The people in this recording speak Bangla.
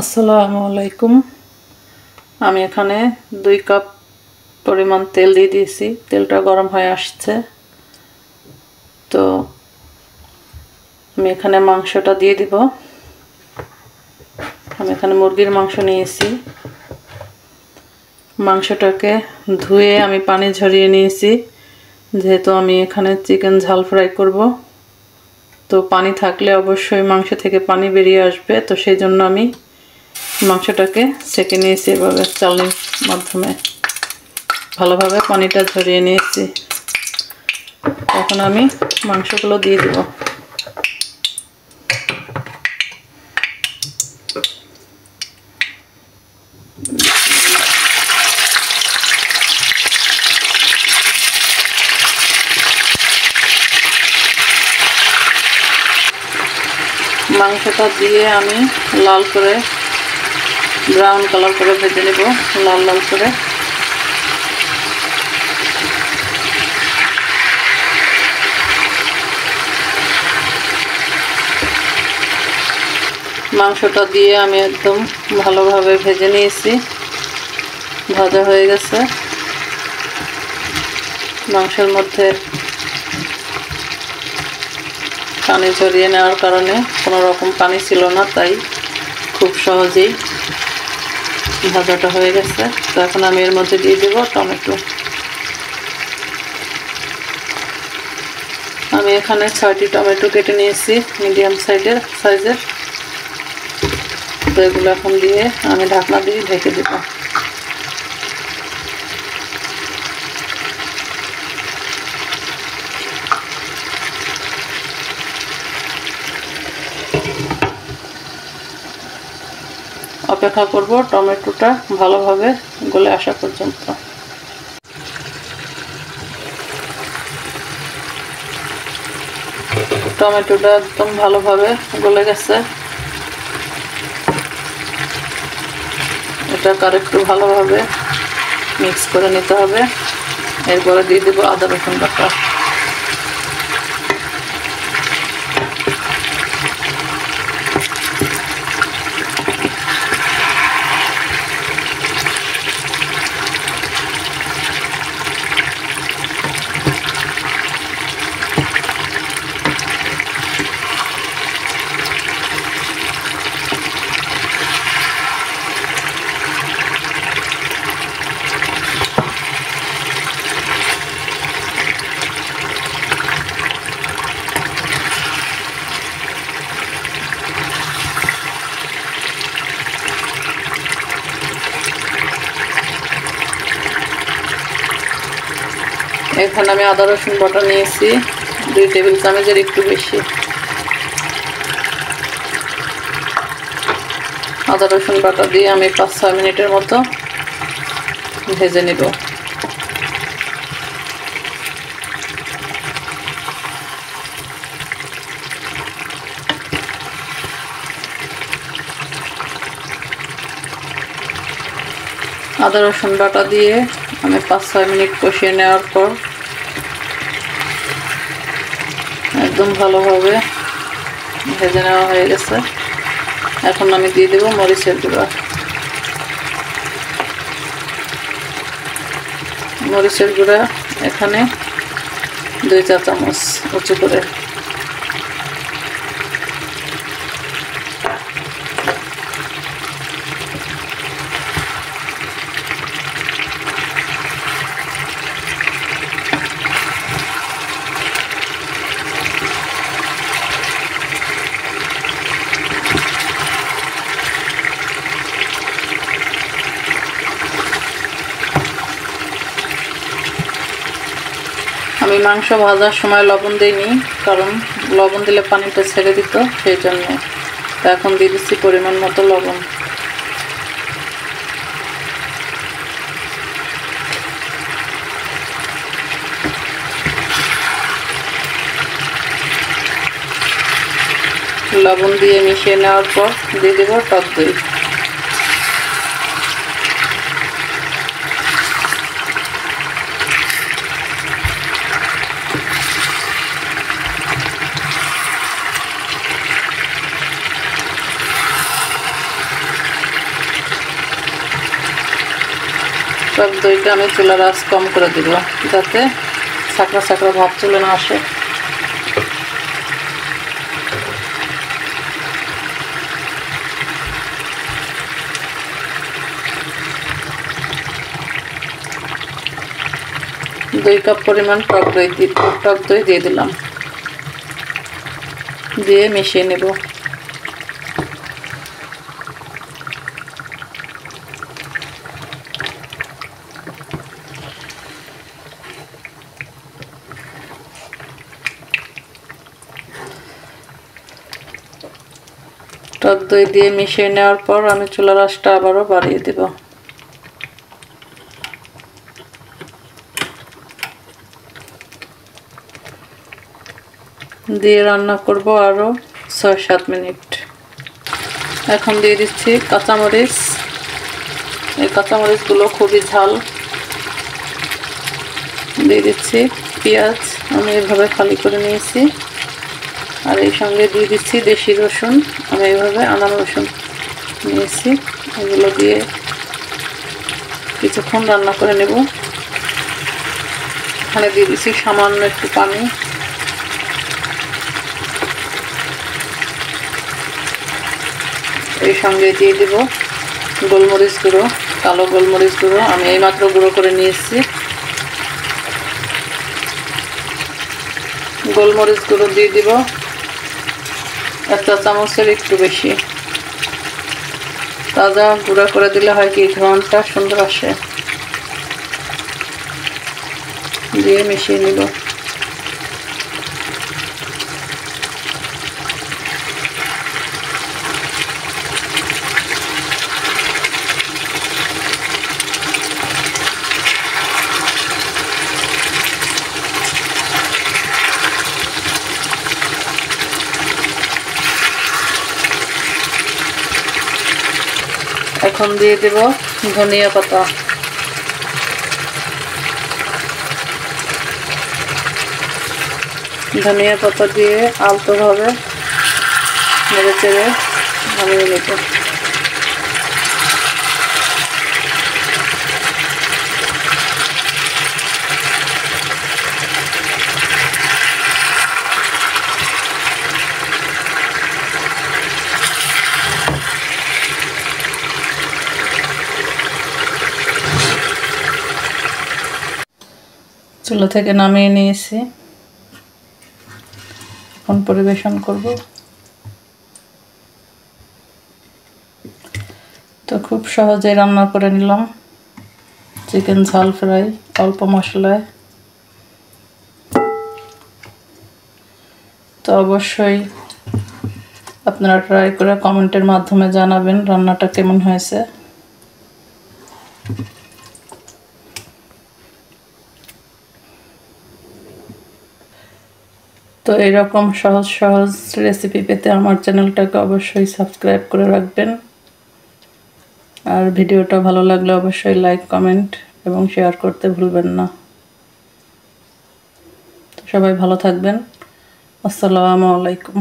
আসসালামু আলাইকুম। আমি এখানে 2 কাপ পরিমাণ তেল দিয়ে দিয়েছি। তেলটা গরম হয়ে আসছে। তো আমি এখানে মাংসটা দিয়ে দিব। আমি এখানে মুরগির মাংস নিয়েছি। মাংসটাকে ধুয়ে আমি পানি ঝরিয়ে নিয়েছি, যেহেতু আমি এখানে চিকেন ঝাল ফ্রাই করব। তো পানি থাকলে অবশ্যই মাংস থেকে পানি বেরিয়ে আসবে, তো সেই জন্য আমি মাংসটাকে ছেঁকে নিয়েছি এভাবে চালনির মাধ্যমে। ভালোভাবে পানিটা ঝরিয়ে নিয়েছি। এখন আমি মাংসগুলো দিয়ে দেব। মাংসটা দিয়ে আমি লাল করে ব্রাউন কালার করে ভেজে নেব, লাল লাল করে। মাংসটা দিয়ে আমি একদম ভালোভাবে ভেজে নিয়েছি। ভাজা হয়ে গেছে। মাংসের মধ্যে পানি ঝরিয়ে নেওয়ার কারণে কোনো রকম পানি ছিল না, তাই খুব সহজেই ভাজাটা হয়ে গেছে। তো এখন আমি এর মধ্যে দিয়ে দেব টমেটো। আমি এখানে 6টি টমেটো কেটে নিয়েছি মিডিয়াম সাইজের। তো এগুলো এখন দিয়ে আমি ঢাকনা দিয়ে ঢেকে দেব। অপেক্ষা করব টমেটোটা ভালোভাবে গলে আসা পর্যন্ত। টমেটোটা একদম ভালোভাবে গলে গেছে। এটাকে আরেকটু ভালোভাবে মিক্স করে নিতে হবে। এরপরে দিয়ে দেব আদা রসুন বাটা। এখানে আমি আদা রসুন বাটা নিয়েছি 2 টেবিল চামচের একটু বেশি। আদা রসুন বাটা দিয়ে আমি 5-6 মিনিটের মতো ভেজে নেব। আদা রসুন বাটা দিয়ে আমি 5-6 মিনিট কষিয়ে নেওয়ার পর একদম ভালোভাবে ভেজে নেওয়া হয়ে গেছে। এখন আমি দিয়ে দেব মরিচের গুঁড়া। মরিচের গুঁড়া এখানে 2 চা চামচ উঁচু করে। আমি মাংস ভাজার সময় লবণ দিইনি, কারণ লবণ দিলে পানিটা ছেড়ে দিত, সেই জন্য। এখন দিয়ে দিচ্ছি পরিমাণ মতো লবণ। লবণ দিয়ে মিশিয়ে নেওয়ার পর দিয়ে দেব টক দই। টক দইটা আমি চুলার আঁচ কম করে দিব যাতে ছাকড়া ছাকড়া ভাব চলে না আসে। দুই কাপ পরিমাণ টক দই দিয়ে দিলাম, দিয়ে মিশিয়ে নেব। টক দই দিয়ে মিশিয়ে নেওয়ার পর আমি চুলার আঁচটা আবারও বাড়িয়ে দেব। দিয়ে রান্না করব আরও ৬-৭ মিনিট। এখন দিয়ে দিচ্ছি কাঁচামরিচ। এই কাঁচামরিচগুলো খুবই ঝাল। দিয়ে দিচ্ছি পেঁয়াজ, আমি এভাবে ফালি করে নিয়েছি। আর এই সঙ্গে দিয়ে দিচ্ছি দেশি রসুন, আমি এইভাবে আনার রসুন নিয়েছি। এগুলো দিয়ে কিছুক্ষণ রান্না করে নেব। এখানে দিয়ে দিচ্ছি সামান্য একটু পানি। এই সঙ্গে দিয়ে দেব গোলমরিচ গুঁড়ো, কালো গোলমরিচ গুঁড়ো, আমি এইমাত্র গুঁড়ো করে নিয়েছি। গোলমরিচ গুঁড়ো দিয়ে দিব 1 চা চামচের একটু বেশি। তাজা গুঁড়া করে দিলে হয় কি ঘ্রাণটা সুন্দর আসে। দিয়ে মিশিয়ে নিব। এখন দিয়ে দেব ধনিয়া পাতা। ধনিয়া পাতা দিয়ে আলতোভাবে নেড়ে চেড়ে নামিয়ে নেব। চুলা থেকে নামিয়ে নিয়েছি, এখন পরিবেশন করব। তো খুব সহজে রান্না করে নিলাম চিকেন ঝাল ফ্রাই অল্প মশলায়। তো অবশ্যই আপনারা ট্রাই করে কমেন্টের মাধ্যমে জানাবেন রান্নাটা কেমন হয়েছে। তো এরকম সহজ সহজ রেসিপি পেতে আমার চ্যানেলটাকে অবশ্যই সাবস্ক্রাইব করে রাখবেন। আর ভিডিওটা ভালো লাগলে অবশ্যই লাইক, কমেন্ট এবং শেয়ার করতে ভুলবেন না। তো সবাই ভালো থাকবেন। আসসালামু আলাইকুম।